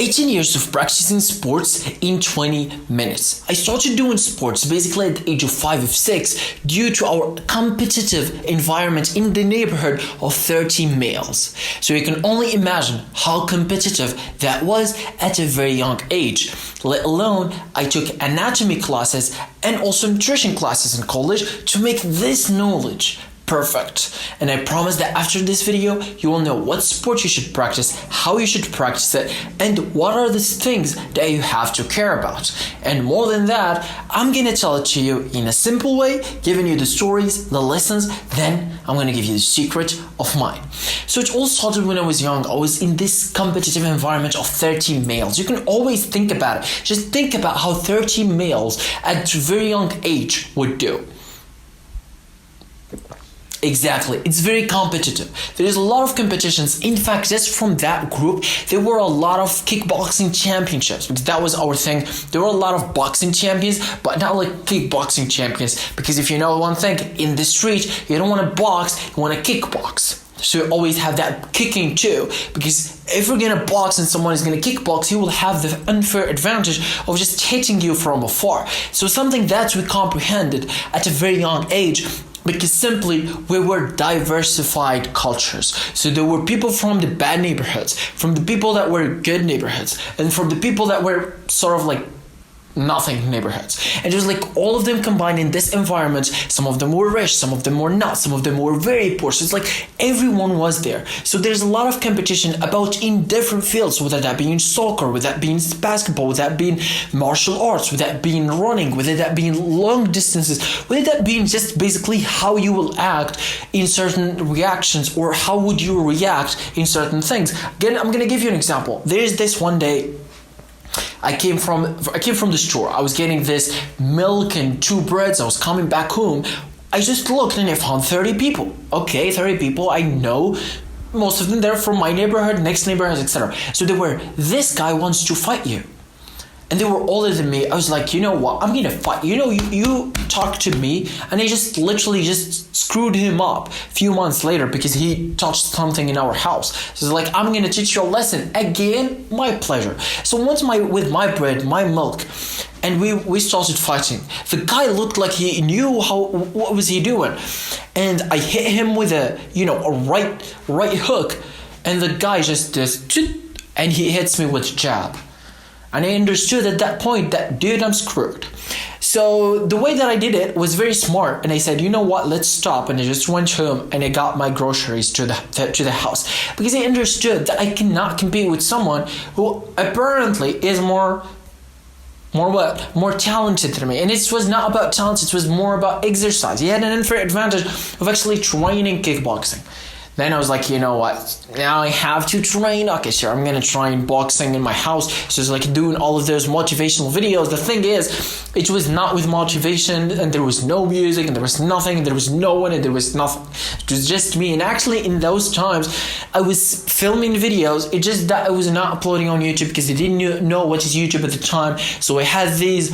18 years of practicing sports in 20 minutes. I started doing sports basically at the age of 5 or 6 due to our competitive environment in the neighborhood of 30 males. So you can only imagine how competitive that was at a very young age. Let alone I took anatomy classes and also nutrition classes in college to make this knowledge perfect. And I promise that after this video, you will know what sport you should practice, how you should practice it, and what are the things that you have to care about. And more than that, I'm gonna tell it to you in a simple way, giving you the stories, the lessons, then I'm gonna give you the secret of mine. So it all started when I was young. I was in this competitive environment of 30 males. You can always think about it. Just think about how 30 males at a very young age would do. Exactly, it's very competitive. There is a lot of competitions. In fact, just from that group, there were a lot of kickboxing championships because that was our thing. There were a lot of boxing champions, but not like kickboxing champions. Because if you know one thing, in the street, you don't want to box, you want to kickbox. So you always have that kicking too, because if you're gonna box and someone is gonna kickbox, he will have the unfair advantage of just hitting you from afar. So something that we comprehended at a very young age, because simply we were diversified cultures. So there were people from the bad neighborhoods, from the people that were good neighborhoods, and from the people that were sort of like nothing neighborhoods. And just like all of them combined in this environment. Some of them were rich, some of them were not, some of them were very poor. So it's like everyone was there. So there's a lot of competition about in different fields, whether that being soccer, whether that being basketball, whether that being martial arts, whether that being running, whether that being long distances, whether that being just basically how you will act in certain reactions or how would you react in certain things. Again, I'm gonna give you an example. There's this one day I came from the store. I was getting this milk and 2 breads. I was coming back home. I just looked and I found 30 people. Okay, 30 people. I know most of them. They're from my neighborhood, next neighborhood, etc. So they were, this guy wants to fight you. And they were older than me. I was like, you know what? I'm gonna fight. You talk to me, and I just literally just screwed him up a few months later because he touched something in our house. So it's like, I'm gonna teach you a lesson again. My pleasure. So once with my bread, my milk, and we started fighting. The guy looked like he knew what was he doing, and I hit him with a right hook, and the guy just and he hits me with a jab. And I understood at that point that, dude, I'm screwed. So the way that I did it was very smart. And I said, you know what, let's stop. And I just went home and I got my groceries to the house. Because I understood that I cannot compete with someone who apparently is more talented than me. And it was not about talent, it was more about exercise. He had an unfair advantage of actually training kickboxing. Then I was like, you know what, now I have to train. Okay, sure, I'm gonna train boxing in my house. So it's like doing all of those motivational videos. The thing is, it was not with motivation, and there was no music, and there was nothing, and there was no one, and there was nothing. It was just me. And actually in those times, I was filming videos. It just that I was not uploading on YouTube because I didn't know what is YouTube at the time. So I had these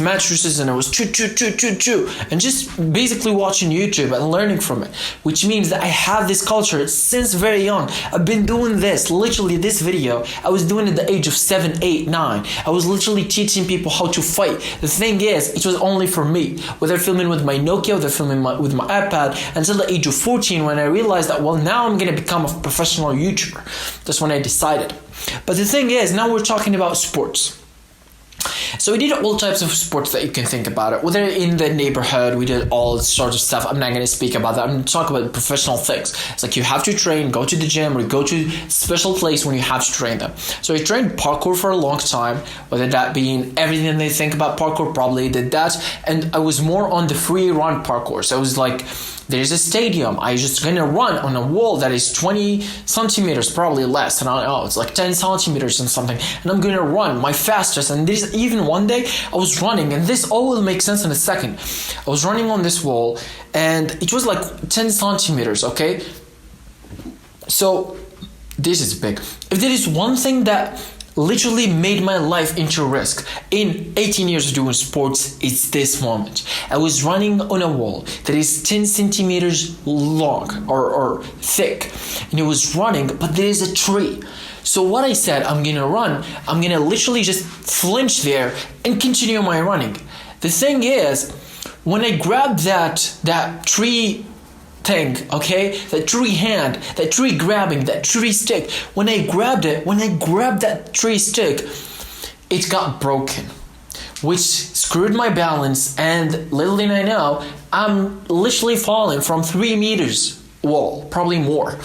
mattresses, and I was chew, and just basically watching YouTube and learning from it, which means that I have this culture since very young. I've been doing this, literally this video, I was doing it at the age of 7, 8, 9. I was literally teaching people how to fight. The thing is, it was only for me. Whether filming with my Nokia, whether filming with my iPad, until the age of 14 when I realized that, well, now I'm going to become a professional YouTuber. That's when I decided. But the thing is, now we're talking about sports. So we did all types of sports that you can think about it. Whether in the neighborhood, we did all sorts of stuff. I'm not going to speak about that. I'm going to talk about professional things. It's like you have to train, go to the gym, or go to a special place when you have to train them. So I trained parkour for a long time, whether that being everything they think about parkour, probably did that. And I was more on the free run parkour. So I was like, there's a stadium. I'm just going to run on a wall that is 20 centimeters, probably less. And I don't know, it's like 10 centimeters and something. And I'm going to run my fastest. And this, even one day I was running, and this all will make sense in a second. I was running on this wall and it was like 10 centimeters, okay? So this is big. If there is one thing that literally made my life into risk in 18 years of doing sports, it's this moment. I was running on a wall that is 10 centimeters long or thick, and it was running, but there is a tree. So what I said, I'm gonna run, I'm gonna literally just flinch there and continue my running. The thing is, when I grabbed that tree thing, okay, that tree hand, that tree grabbing, that tree stick, when I grabbed that tree stick, it got broken, which screwed my balance, and little did I know, I'm literally falling from 3 meters wall, probably more.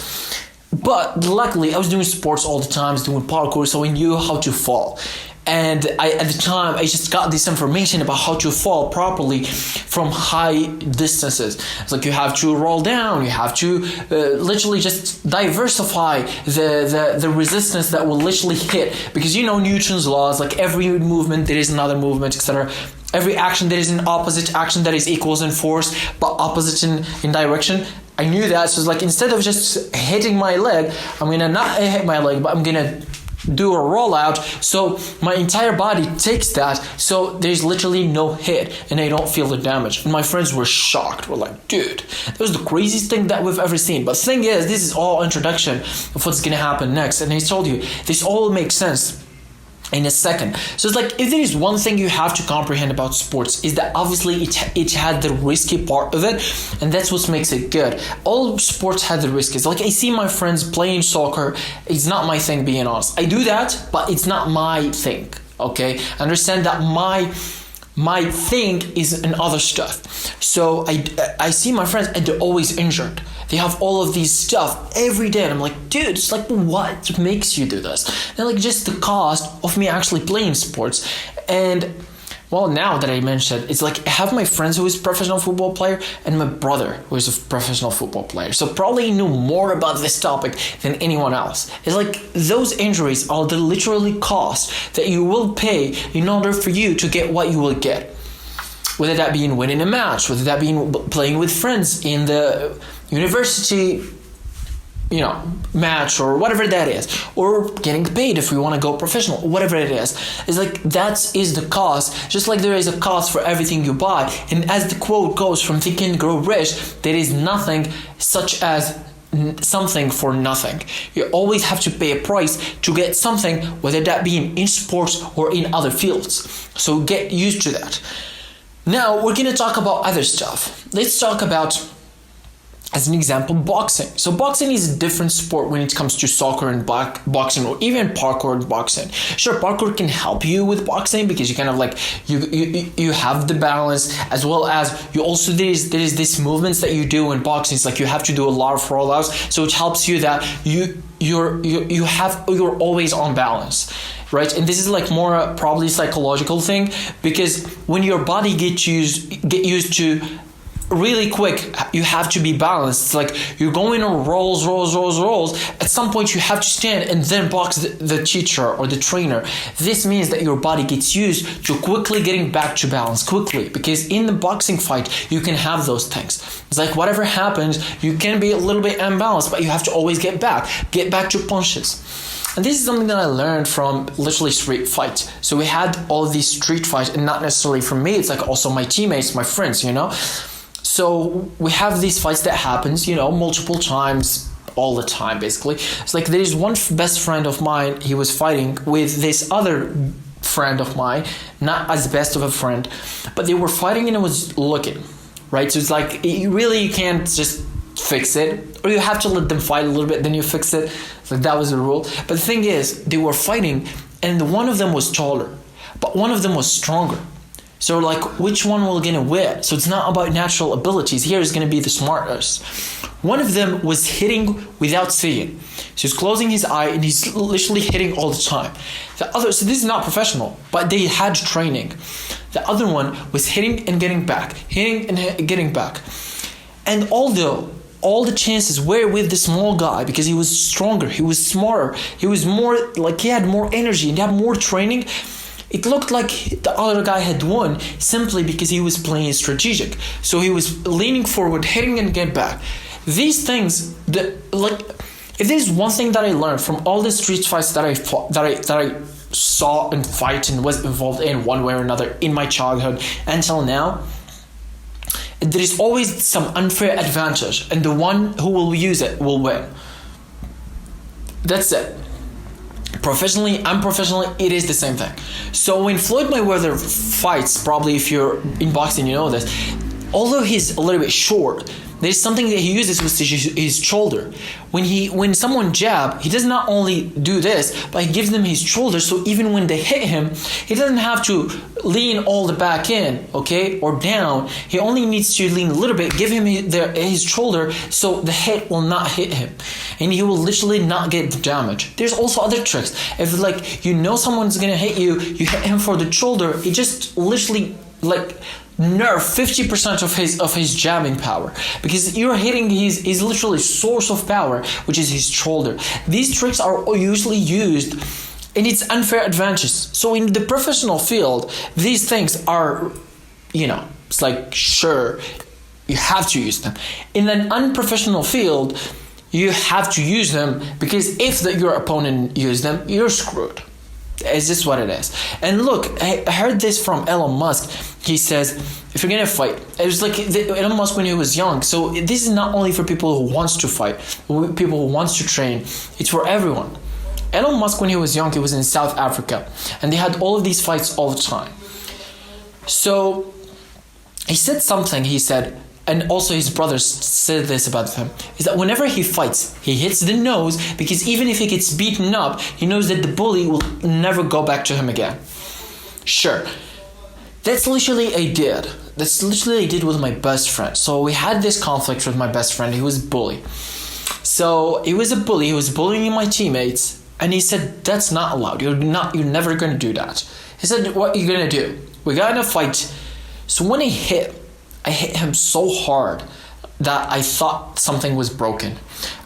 But luckily, I was doing sports all the time, I was doing parkour, so I knew how to fall. And at the time, I just got this information about how to fall properly from high distances. It's like you have to roll down, you have to literally just diversify the resistance that will literally hit. Because you know Newton's laws, like every movement, there is another movement, etc. Every action, there is an opposite action that is equals in force, but opposite in direction. I knew that, so it's like instead of just hitting my leg, I'm gonna not hit my leg, but I'm gonna do a rollout, so my entire body takes that, so there's literally no hit and I don't feel the damage. And my friends were shocked. We're like, dude, that was the craziest thing that we've ever seen. But the thing is, this is all introduction of what's gonna happen next, and I told you this all makes sense in a second. So it's like, if there is one thing you have to comprehend about sports, is that obviously it had the risky part of it, and that's what makes it good. All sports had the risks. Like I see my friends playing soccer, it's not my thing, being honest. I do that, but it's not my thing, okay? I understand that my thing is in other stuff. So I see my friends and they're always injured. They have all of these stuff every day, and I'm like, dude, it's like, what makes you do this? And like, just the cost of me actually playing sports. And well, now that I mentioned, it's like I have my friends who is a professional football player and my brother who is a professional football player. So probably knew more about this topic than anyone else. It's like those injuries are the literally cost that you will pay in order for you to get what you will get. Whether that be in winning a match, whether that be in playing with friends in the university, match, or whatever that is, or getting paid if we want to go professional, whatever it is. It's like that is the cost, just like there is a cost for everything you buy. And as the quote goes from Think and Grow Rich, there is nothing such as something for nothing. You always have to pay a price to get something, whether that be in sports or in other fields. So get used to that. Now we're going to talk about other stuff. Let's talk about, as an example, boxing. So boxing is a different sport when it comes to soccer and boxing, or even parkour and boxing. Sure, parkour can help you with boxing because you kind of like you have the balance, as well as you also there is this movements that you do in boxing. It's like you have to do a lot of rollouts, so it helps you that you're always on balance. Right, and this is like more probably psychological thing, because when your body get used to really quick, you have to be balanced. It's like you're going on rolls. At some point you have to stand and then box the teacher or the trainer. This means that your body gets used to quickly getting back to balance quickly, because in the boxing fight you can have those things. It's like whatever happens, you can be a little bit unbalanced, but you have to always get back to punches. And this is something that I learned from literally street fights. So we had all these street fights, and not necessarily from me, it's like also my teammates, my friends, So we have these fights that happens, multiple times, all the time, basically. It's like there is one best friend of mine, he was fighting with this other friend of mine, not as best of a friend, but they were fighting and it was looking, right? So it's like, you can't just fix it, or you have to let them fight a little bit, then you fix it. Like that was the rule. But the thing is, they were fighting, and one of them was taller, but one of them was stronger. So like, which one will gonna win? So it's not about natural abilities. Here is gonna be the smartest. One of them was hitting without seeing. So he's closing his eye and he's literally hitting all the time. So this is not professional, but they had training. The other one was hitting and getting back, And although all the chances were with the small guy, because he was stronger, he was smarter, he was more like, he had more energy and he had more training, it looked like the other guy had won simply because he was playing strategic. So he was leaning forward, hitting and get back. These things, if there's one thing that I learned from all the street fights that I saw and fight and was involved in one way or another in my childhood until now, there is always some unfair advantage, and the one who will use it will win. That's it. Professionally, unprofessionally, it is the same thing. So when Floyd Mayweather fights, probably if you're in boxing, you know this, although he's a little bit short, there's something that he uses with his shoulder. When someone jab, he does not only do this, but he gives them his shoulder, so even when they hit him, he doesn't have to lean all the back in, okay, or down. He only needs to lean a little bit, give him his shoulder, so the hit will not hit him, and he will literally not get the damage. There's also other tricks. If like you know someone's gonna hit you, you hit him for the shoulder, he just literally like nerf 50% of his jabbing power, because you're hitting his literally source of power, which is his shoulder. These tricks are usually used in its unfair advantages. So in the professional field, these things are, it's like, sure, you have to use them. In an unprofessional field, you have to use them, because if your opponent uses them, you're screwed. It's just what it is. And look, I heard this from Elon Musk. He says, if you're gonna fight, it was like Elon Musk when he was young. So this is not only for people who wants to fight, people who wants to train. It's for everyone. Elon Musk, when he was young, he was in South Africa, and they had all of these fights all the time. So he said something. He said, and also his brothers said this about him, is that whenever he fights, he hits the nose, because even if he gets beaten up, he knows that the bully will never go back to him again. Sure. That's literally I did with my best friend. So we had this conflict with my best friend. He was a bully. So he was a bully. He was bullying my teammates, and he said, that's not allowed. You're never going to do that. He said, what are you going to do? We got in a fight. So when I hit him so hard that I thought something was broken.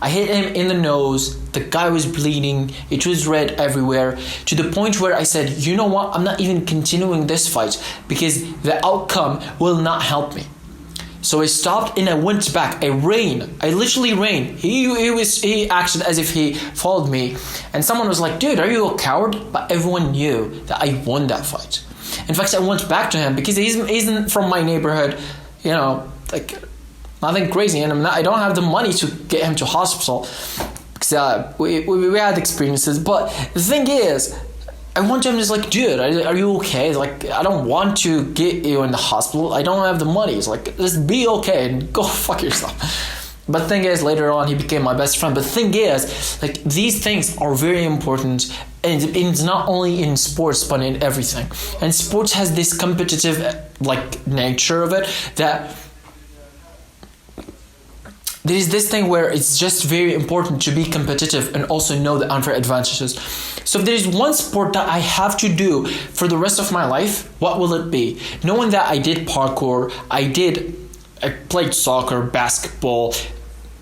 I hit him in the nose. The guy was bleeding. It was red everywhere, to the point where I said, you know what? I'm not even continuing this fight, because the outcome will not help me. So I stopped and I went back. I literally ran. He acted as if he followed me, and someone was like, dude, are you a coward? But everyone knew that I won that fight. In fact, I went back to him because he isn't from my neighborhood. Like nothing crazy, and I don't have the money to get him to hospital, because we had experiences. But the thing is, I went to him just like, dude, are you okay? It's like, I don't want to get you in the hospital. I don't have the money. It's like, just be okay and go fuck yourself. But the thing is, later on, he became my best friend. But the thing is, like, these things are very important, and it's not only in sports, but in everything. And sports has this competitive, like, nature of it, that there is this thing where it's just very important to be competitive and also know the unfair advantages. So if there's one sport that I have to do for the rest of my life, what will it be? Knowing that I did parkour, I played soccer, basketball,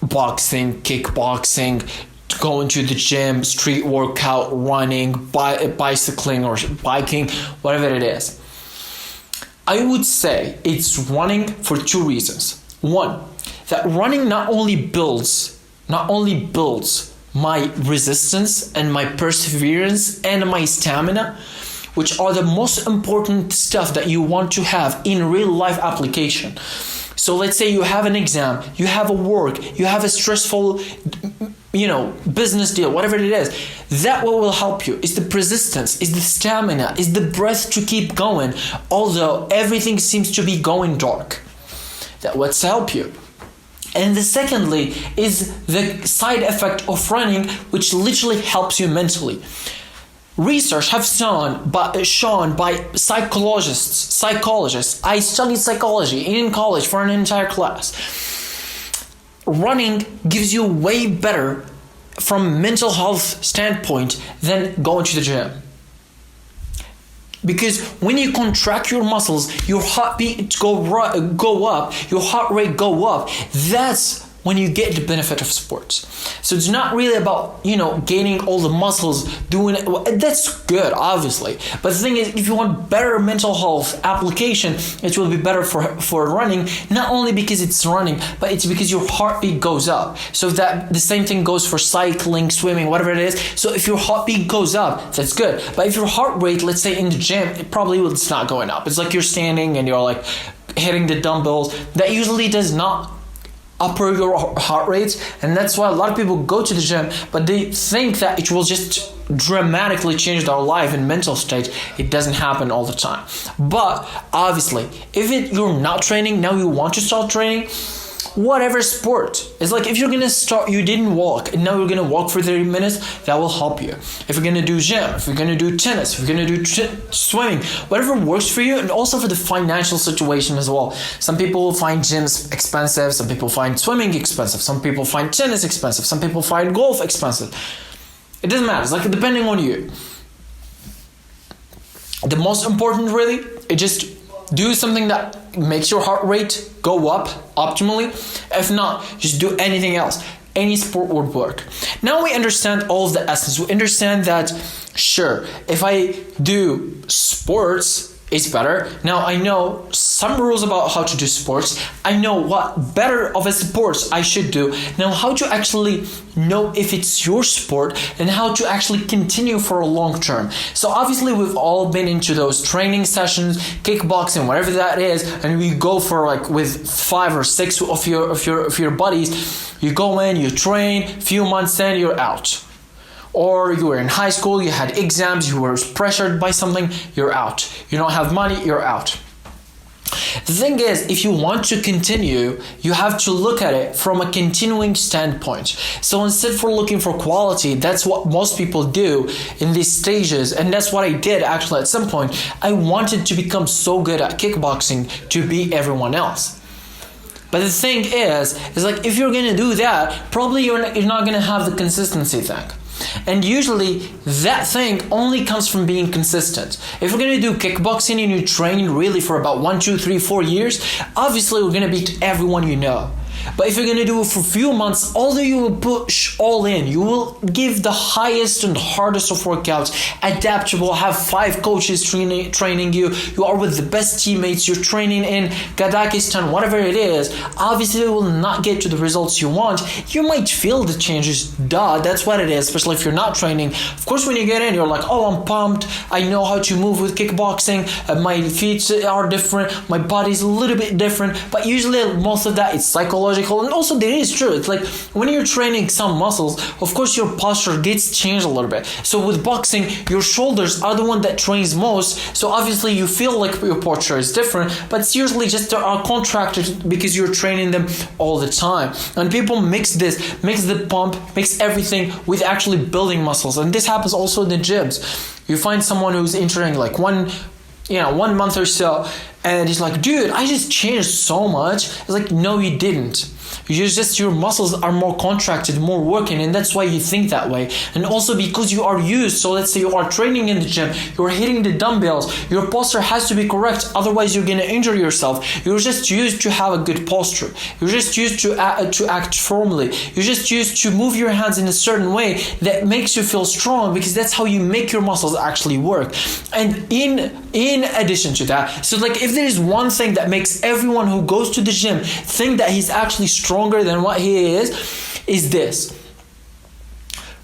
boxing, kickboxing, going to the gym, street workout, running, bicycling or biking, whatever it is. I would say it's running for two reasons. One, that running not only builds my resistance and my perseverance and my stamina, which are the most important stuff that you want to have in real life application. So let's say you have an exam, you have a work, you have a stressful, business deal, whatever it is. That what will help you is the persistence, is the stamina, is the breath to keep going, although everything seems to be going dark. That what's help you. And the secondly is the side effect of running, which literally helps you mentally. Research have shown by psychologists. I studied psychology in college for an entire class. Running gives you way better from mental health standpoint than going to the gym. Because when you contract your muscles, your heartbeat go up, your heart rate go up. That's when you get the benefit of sports. So it's not really about, gaining all the muscles, doing it. That's good, obviously. But the thing is, if you want better mental health application, it will be better for running, not only because it's running, but it's because your heartbeat goes up. So that the same thing goes for cycling, swimming, whatever it is. So if your heartbeat goes up, that's good. But if your heart rate, let's say in the gym, it's not going up. It's like you're standing and you're like hitting the dumbbells. That usually does not upper your heart rate, and that's why a lot of people go to the gym, but they think that it will just dramatically change their life and mental state. It doesn't happen all the time. But obviously, if you're not training, now you want to start training, whatever sport. It's like if you're gonna start, you didn't walk and now you're gonna walk for 30 minutes, that will help you. If you're gonna do gym, if you're gonna do tennis, if you're gonna do swimming, whatever works for you, and also for the financial situation as well. Some people find gyms expensive, some people find swimming expensive, some people find tennis expensive, some people find golf expensive. It doesn't matter, it's like depending on you. The most important really is just do something that makes your heart rate go up optimally. If not, just do anything else. Any sport would work. Now we understand all of the essence. We understand that, sure, if I do sports, it's better. Now I know some rules about how to do sports. I know what better of a sports I should do. Now how to actually know if it's your sport and how to actually continue for a long term. So obviously we've all been into those training sessions, kickboxing, whatever that is, and we go for like with 5 or 6 of your buddies. You go in, you train, few months in, you're out. Or you were in high school, you had exams, you were pressured by something, you're out. You don't have money, you're out. The thing is, if you want to continue, you have to look at it from a continuing standpoint. So instead for looking for quality, that's what most people do in these stages. And that's what I did actually at some point. I wanted to become so good at kickboxing to beat everyone else. But the thing is like if you're going to do that, probably you're not going to have the consistency thing. And usually that thing only comes from being consistent. If you're going to do kickboxing and you train really for about 1, 2, 3, 4 years, obviously we're going to beat everyone you know. But if you're going to do it for a few months, although you will push all in, you will give the highest and hardest of workouts, adaptable, have 5 coaches training you, you are with the best teammates, you're training in Kazakhstan, whatever it is, obviously you will not get to the results you want. You might feel the changes, that's what it is, especially if you're not training. Of course, when you get in, you're like, oh, I'm pumped, I know how to move with kickboxing, my feet are different, my body's a little bit different, but usually most of that is psychological. And also there is true, it's like when you're training some muscles, of course your posture gets changed a little bit. So with boxing, your shoulders are the one that trains most, so obviously you feel like your posture is different, but it's usually just they are contracted because you're training them all the time. And people mix the pump, mix everything with actually building muscles. And this happens also in the gyms. You find someone who's entering like 1 month or so, and he's like, dude, I just changed so much. It's like, no, you didn't. Your muscles are more contracted, more working, and that's why you think that way. And also because you are used, so let's say you are training in the gym, you're hitting the dumbbells, your posture has to be correct, otherwise you're gonna injure yourself. You're just used to have a good posture. You're just used to act firmly. You're just used to move your hands in a certain way that makes you feel strong, because that's how you make your muscles actually work. And in addition to that, so like if there is one thing that makes everyone who goes to the gym think that he's actually stronger than what he is this.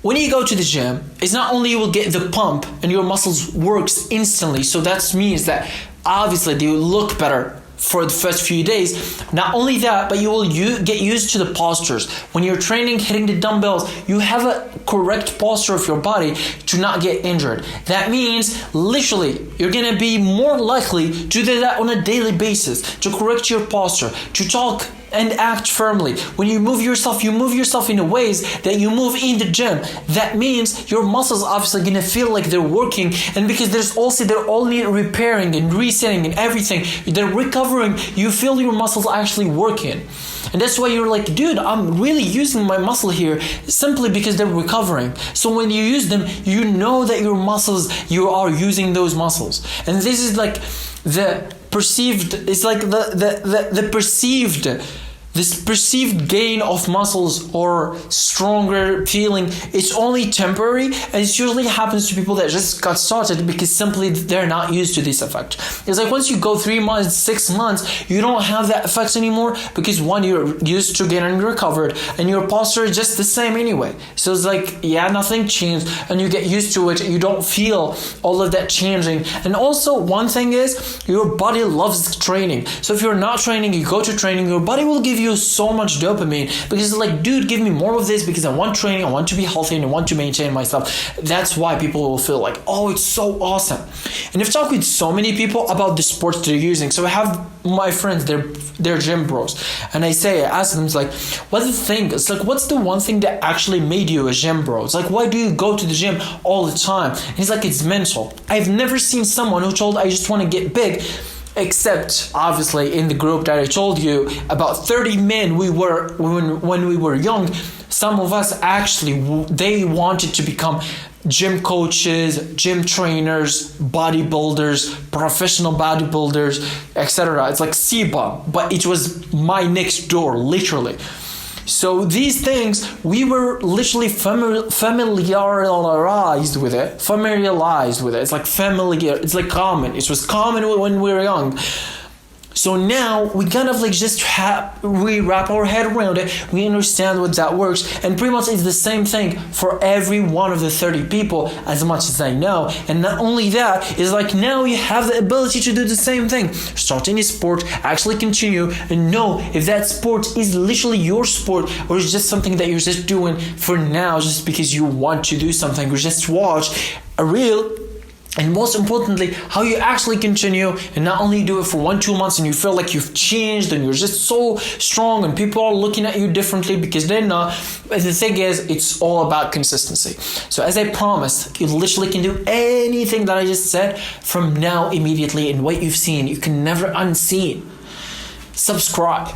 When you go to the gym, it's not only you will get the pump and your muscles works instantly, so that means that obviously they will look better for the first few days. Not only that, but you will get used to the postures. When you're training, hitting the dumbbells, you have a correct posture of your body to not get injured. That means literally you're gonna be more likely to do that on a daily basis, to correct your posture, to talk and act firmly. When you move yourself in a ways that you move in the gym. That means your muscles obviously gonna feel like they're working, and because they're only repairing and resetting and everything, they're recovering, you feel your muscles actually working. And that's why you're like, dude, I'm really using my muscle here simply because they're recovering. So when you use them, you know that you are using those muscles. And this is like the perceived, it's like this perceived gain of muscles or stronger feeling, it's only temporary, and it usually happens to people that just got started because simply they're not used to this effect. It's like once you go 3 months, 6 months, you don't have that effect anymore because one, you're used to getting recovered and your posture is just the same anyway. So it's like, yeah, nothing changed, and you get used to it. You don't feel all of that changing. And also one thing is your body loves training. So if you're not training, you go to training, your body will give you you so much dopamine because it's like, dude, give me more of this because I want training, I want to be healthy, and I want to maintain myself. That's why people will feel like, oh, it's so awesome. And I've talked with so many people about the sports they're using. So I have my friends, they're gym bros, and I ask them, it's like, what's the thing? It's like, what's the one thing that actually made you a gym bro? It's like, why do you go to the gym all the time? And he's like, it's mental. I've never seen someone who told, I just want to get big, except obviously in the group that I told you about 30 men we were when we were young. Some of us actually, they wanted to become gym coaches, gym trainers, bodybuilders, professional bodybuilders, etc. It's like CBUM, but it was my next door, literally. So these things, we were literally familiarized with it. It's like familiar. It's like common. It was common when we were young. So now we kind of like just we wrap our head around it. We understand what that works, and pretty much it's the same thing for every one of the 30 people, as much as I know. And not only that, is like now you have the ability to do the same thing. Start any sport, actually continue, and know if that sport is literally your sport or it's just something that you're just doing for now, just because you want to do something, or just watch a reel. And most importantly, how you actually continue and not only do it for 1-2 months and you feel like you've changed and you're just so strong and people are looking at you differently because they're not. But the thing is, it's all about consistency. So as I promised, you literally can do anything that I just said from now immediately, and what you've seen, you can never unsee. Subscribe.